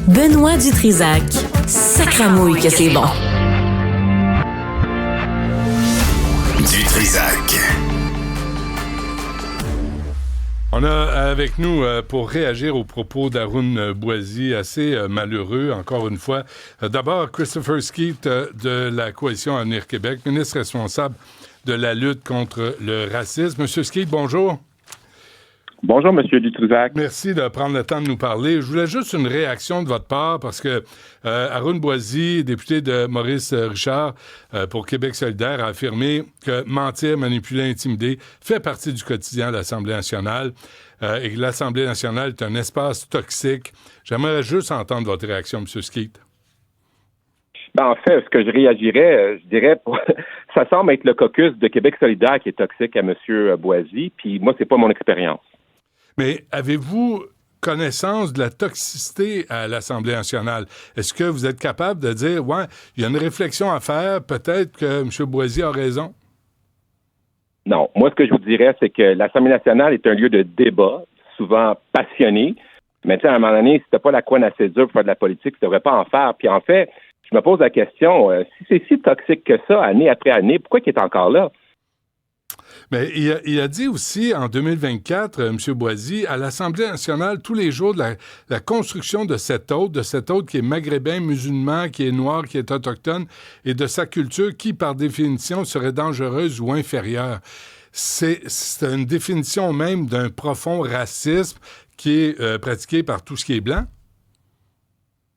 Benoît Dutrisac. Sacramouille que c'est bon. Dutrisac. On a avec nous, pour réagir aux propos d'Arun Boisy, assez malheureux, encore une fois. D'abord, Christopher Skeet de la Coalition Avenir Québec, ministre responsable de la lutte contre le racisme. Monsieur Skeet, bonjour. Bonjour, M. Dutrisac. Merci de prendre le temps de nous parler. Je voulais juste une réaction de votre part parce que Arun Boisy, député de Maurice Richard pour Québec solidaire, a affirmé que mentir, manipuler, intimider fait partie du quotidien de l'Assemblée nationale et que l'Assemblée nationale est un espace toxique. J'aimerais juste entendre votre réaction, M. Skeet. En fait, ce que je réagirais, je dirais, ça semble être le caucus de Québec solidaire qui est toxique à M. Boisy, puis moi, c'est pas mon expérience. Mais avez-vous connaissance de la toxicité à l'Assemblée nationale? Est-ce que vous êtes capable de dire, ouais, il y a une réflexion à faire, peut-être que M. Boisy a raison? Non. Moi, ce que je vous dirais, c'est que l'Assemblée nationale est un lieu de débat, souvent passionné. Mais tu sais, à un moment donné, si t'as pas la couenne assez dure pour faire de la politique, tu devrais pas en faire. Puis en fait, je me pose la question, si c'est si toxique que ça, année après année, pourquoi il est encore là? Mais il a dit aussi, en 2024, M. Boisy, à l'Assemblée nationale, tous les jours, de la construction de cet hôte qui est maghrébin, musulman, qui est noir, qui est autochtone, et de sa culture qui, par définition, serait dangereuse ou inférieure. C'est une définition même d'un profond racisme qui est pratiqué par tout ce qui est blanc.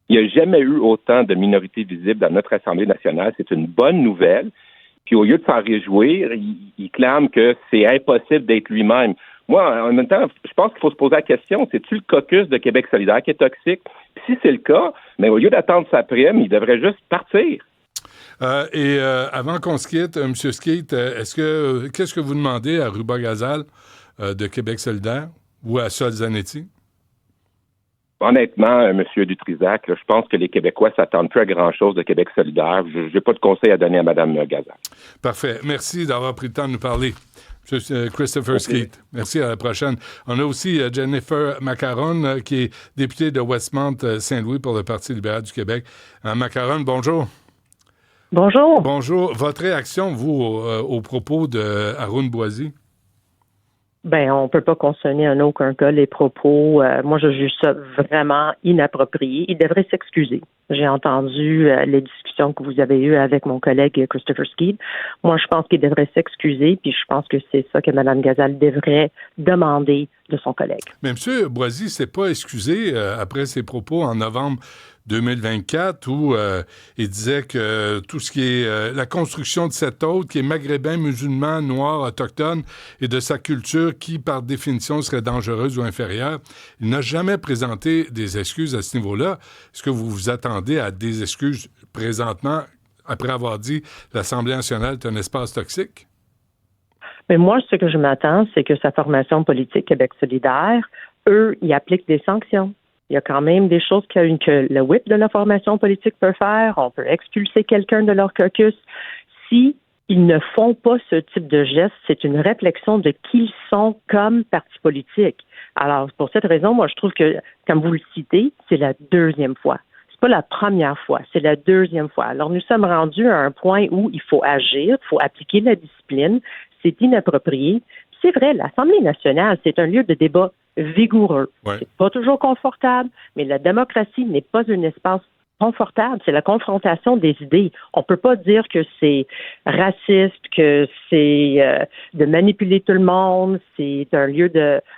Il n'y a jamais eu autant de minorités visibles dans notre Assemblée nationale. C'est une bonne nouvelle. Puis au lieu de s'en réjouir, il clame que c'est impossible d'être lui-même. Moi, en même temps, je pense qu'il faut se poser la question, c'est-tu le caucus de Québec solidaire qui est toxique? Puis si c'est le cas, mais au lieu d'attendre sa prime, il devrait juste partir. Avant qu'on se quitte, M. Skeet, qu'est-ce que vous demandez à Ruba Gazal de Québec solidaire ou à Sol Zanetti? Honnêtement, M. Dutrisac, je pense que les Québécois s'attendent plus à grand-chose de Québec solidaire. Je n'ai pas de conseil à donner à Mme Gazal. Parfait. Merci d'avoir pris le temps de nous parler. M. Christopher Skeet. Merci, à la prochaine. On a aussi Jennifer Macaron, qui est députée de Westmount-Saint-Louis pour le Parti libéral du Québec. Macaron, bonjour. Bonjour. Bonjour. Votre réaction, vous, aux propos de Arun Boisy? Ben, on peut pas cautionner en aucun cas les propos. Moi, je juge ça vraiment inapproprié. Il devrait s'excuser. J'ai entendu les discussions que vous avez eues avec mon collègue Christopher Skeet. Moi, je pense qu'il devrait s'excuser, puis je pense que c'est ça que Mme Gazal devrait demander de son collègue. Mais M. Boisy s'est pas excusé après ses propos en novembre 2024 où il disait que tout ce qui est la construction de cet hôte qui est maghrébin, musulman, noir, autochtone et de sa culture qui, par définition, serait dangereuse ou inférieure, il n'a jamais présenté des excuses à ce niveau-là. Est-ce que vous vous attendez à des excuses présentement après avoir dit l'Assemblée nationale est un espace toxique? Mais moi, ce que je m'attends, c'est que sa formation politique Québec solidaire, eux, ils appliquent des sanctions. Il y a quand même des choses que le whip de la formation politique peut faire. On peut expulser quelqu'un de leur caucus. Si ils ne font pas ce type de geste, c'est une réflexion de qui ils sont comme parti politique. Alors, pour cette raison, moi, je trouve que, comme vous le citez, c'est la deuxième fois. C'est pas la première fois, c'est la deuxième fois. Alors, nous sommes rendus à un point où il faut agir, il faut appliquer la discipline. C'est inapproprié. C'est vrai, l'Assemblée nationale, c'est un lieu de débat vigoureux. Ouais. C'est pas toujours confortable, mais la démocratie n'est pas un espace confortable. C'est la confrontation des idées. On peut pas dire que c'est raciste, que c'est de manipuler tout le monde, c'est un lieu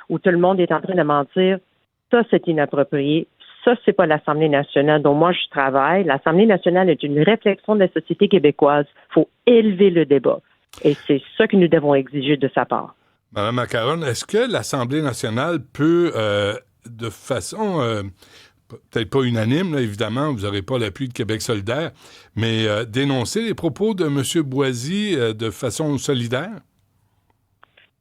où tout le monde est en train de mentir. Ça, c'est inapproprié. Ça, c'est pas l'Assemblée nationale dont moi je travaille. L'Assemblée nationale est une réflexion de la société québécoise. Il faut élever le débat. Et c'est ça que nous devons exiger de sa part. Mme Macaron, est-ce que l'Assemblée nationale peut, de façon peut-être pas unanime, là, évidemment, vous n'aurez pas l'appui de Québec solidaire, mais dénoncer les propos de M. Boisy de façon solidaire?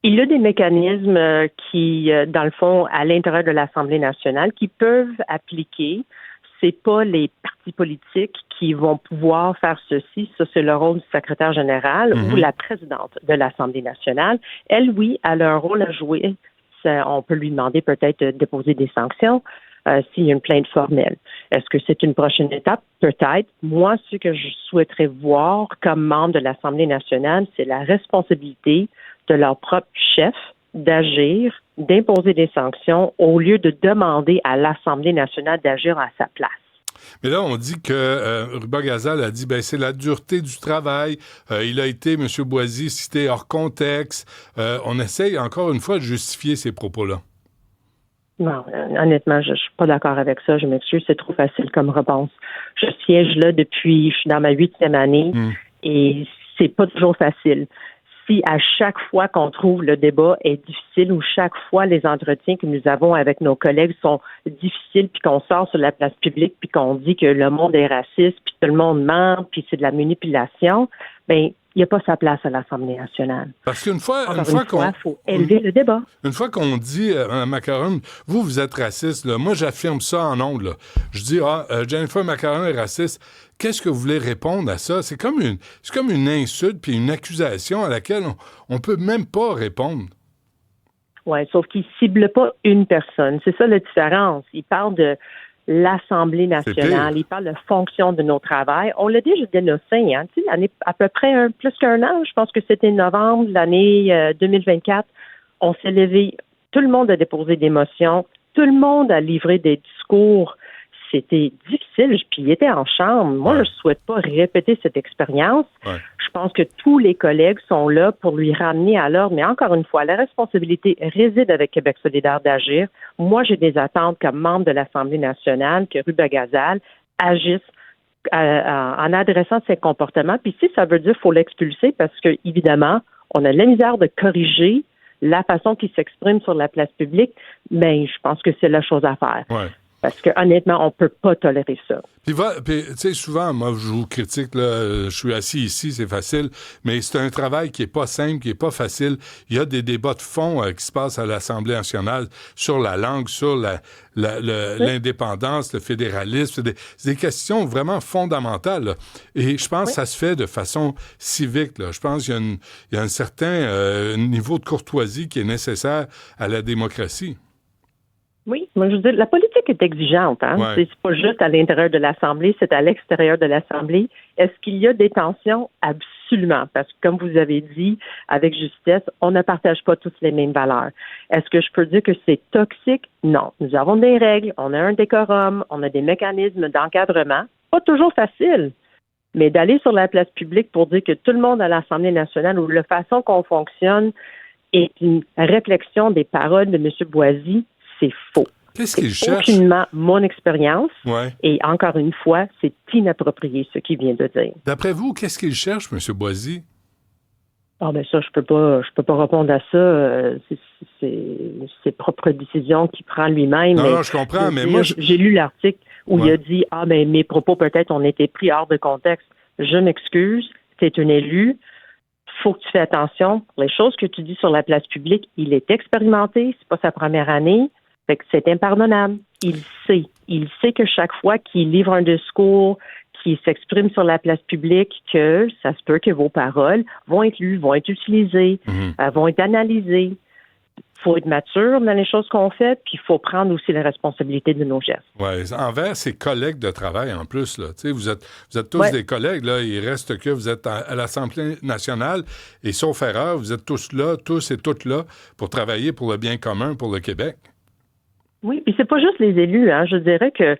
Il y a des mécanismes qui, dans le fond, à l'intérieur de l'Assemblée nationale, qui peuvent appliquer. C'est pas les partis politiques qui vont pouvoir faire ceci. Ça, c'est le rôle du secrétaire général ou la présidente de l'Assemblée nationale. Elle, oui, elle a un rôle à jouer. On peut lui demander peut-être de déposer des sanctions. s'il y a une plainte formelle. Est-ce que c'est une prochaine étape? Peut-être. Moi, ce que je souhaiterais voir comme membre de l'Assemblée nationale, c'est la responsabilité de leur propre chef d'agir, d'imposer des sanctions au lieu de demander à l'Assemblée nationale d'agir à sa place. Mais là, on dit que Ruba Gazal a dit c'est la dureté du travail. Il a été, M. Boisy, cité hors contexte. On essaye encore une fois de justifier ces propos-là. Non, honnêtement, je suis pas d'accord avec ça. Je m'excuse, c'est trop facile comme réponse. Je siège là je suis dans ma 8e année et c'est pas toujours facile. Si à chaque fois qu'on trouve le débat est difficile ou chaque fois les entretiens que nous avons avec nos collègues sont difficiles puis qu'on sort sur la place publique puis qu'on dit que le monde est raciste puis tout le monde ment puis c'est de la manipulation, il n'y a pas sa place à l'Assemblée nationale. Parce qu'une fois, il faut élever le débat. Une fois qu'on dit, Macaron, vous êtes raciste, là. Moi, j'affirme ça en ondes, là. Je dis, Jennifer Macaron est raciste. Qu'est-ce que vous voulez répondre à ça? C'est comme une insulte puis une accusation à laquelle on peut même pas répondre. Oui, sauf qu'il cible pas une personne. C'est ça la différence. Il parle de l'Assemblée nationale. Il parle de fonction de nos travail. On l'a déjà dénoncé, hein. Tu sais, l'année, à peu près plus qu'un an, je pense que c'était novembre, l'année 2024, on s'est levé, tout le monde a déposé des motions, tout le monde a livré des discours. C'était difficile, puis il était en chambre. Moi, je ne souhaite pas répéter cette expérience. Ouais. Je pense que tous les collègues sont là pour lui ramener à l'ordre. Mais encore une fois, la responsabilité réside avec Québec solidaire d'agir. Moi, j'ai des attentes comme membre de l'Assemblée nationale que Ruba Gazal agisse en adressant ses comportements. Puis si ça veut dire qu'il faut l'expulser parce que, évidemment, on a la misère de corriger la façon qu'il s'exprime sur la place publique, mais je pense que c'est la chose à faire. Ouais. Parce que honnêtement, on ne peut pas tolérer ça. Puis tu sais, souvent, moi, je vous critique, là, je suis assis ici, c'est facile, mais c'est un travail qui est pas simple, qui est pas facile. Il y a des débats de fond qui se passent à l'Assemblée nationale sur la langue, sur l'indépendance, le fédéralisme. C'est des questions vraiment fondamentales, là. Et je pense que ça se fait de façon civique, là. Je pense qu'il y a un certain niveau de courtoisie qui est nécessaire à la démocratie. Oui, moi je veux dire, la politique est exigeante, hein. Ouais. C'est pas juste à l'intérieur de l'Assemblée, c'est à l'extérieur de l'Assemblée. Est-ce qu'il y a des tensions? Absolument, parce que comme vous avez dit, avec justesse, on ne partage pas tous les mêmes valeurs. Est-ce que je peux dire que c'est toxique? Non. Nous avons des règles, on a un décorum, on a des mécanismes d'encadrement. Pas toujours facile, mais d'aller sur la place publique pour dire que tout le monde à l'Assemblée nationale ou la façon qu'on fonctionne est une réflexion des paroles de M. Boisy, c'est faux. Qu'est-ce qu'il C'est cherche? aucunement mon expérience. Ouais. Et encore une fois, c'est inapproprié ce qu'il vient de dire. D'après vous, qu'est-ce qu'il cherche, M. Boisy? Ça, je peux pas répondre à ça. C'est ses propres décisions qu'il prend lui-même. Non, je comprends, mais moi... J'ai lu l'article où il a dit « mes propos peut-être ont été pris hors de contexte. » Je m'excuse, tu es un élu. Faut que tu fais attention. Les choses que tu dis sur la place publique, il est expérimenté, c'est pas sa première année. Fait que c'est impardonnable. Il sait. Il sait que chaque fois qu'il livre un discours, qu'il s'exprime sur la place publique, que ça se peut que vos paroles vont être lues, vont être utilisées, vont être analysées. Il faut être mature dans les choses qu'on fait, puis il faut prendre aussi la responsabilité de nos gestes. Oui, envers ses collègues de travail en plus, là. Tu sais, vous êtes tous des collègues, là. Il reste que vous êtes à l'Assemblée nationale et sauf erreur, vous êtes tous et toutes là pour travailler pour le bien commun, pour le Québec. Oui, puis c'est pas juste les élus, hein. Je dirais que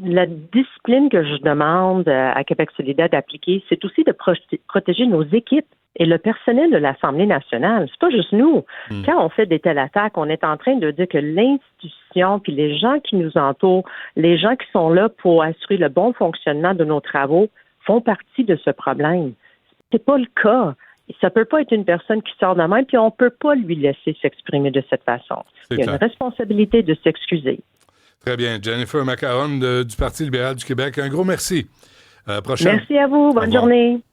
la discipline que je demande à Québec solidaire d'appliquer, c'est aussi de protéger nos équipes et le personnel de l'Assemblée nationale. C'est pas juste nous. Quand on fait des telles attaques, on est en train de dire que l'institution puis les gens qui nous entourent, les gens qui sont là pour assurer le bon fonctionnement de nos travaux font partie de ce problème. C'est pas le cas. Ça peut pas être une personne qui sort de même, puis on peut pas lui laisser s'exprimer de cette façon. Il y a une responsabilité de s'excuser. Très bien. Jennifer Macaron du Parti libéral du Québec, un gros merci. À la prochaine. Merci à vous. Bonne journée.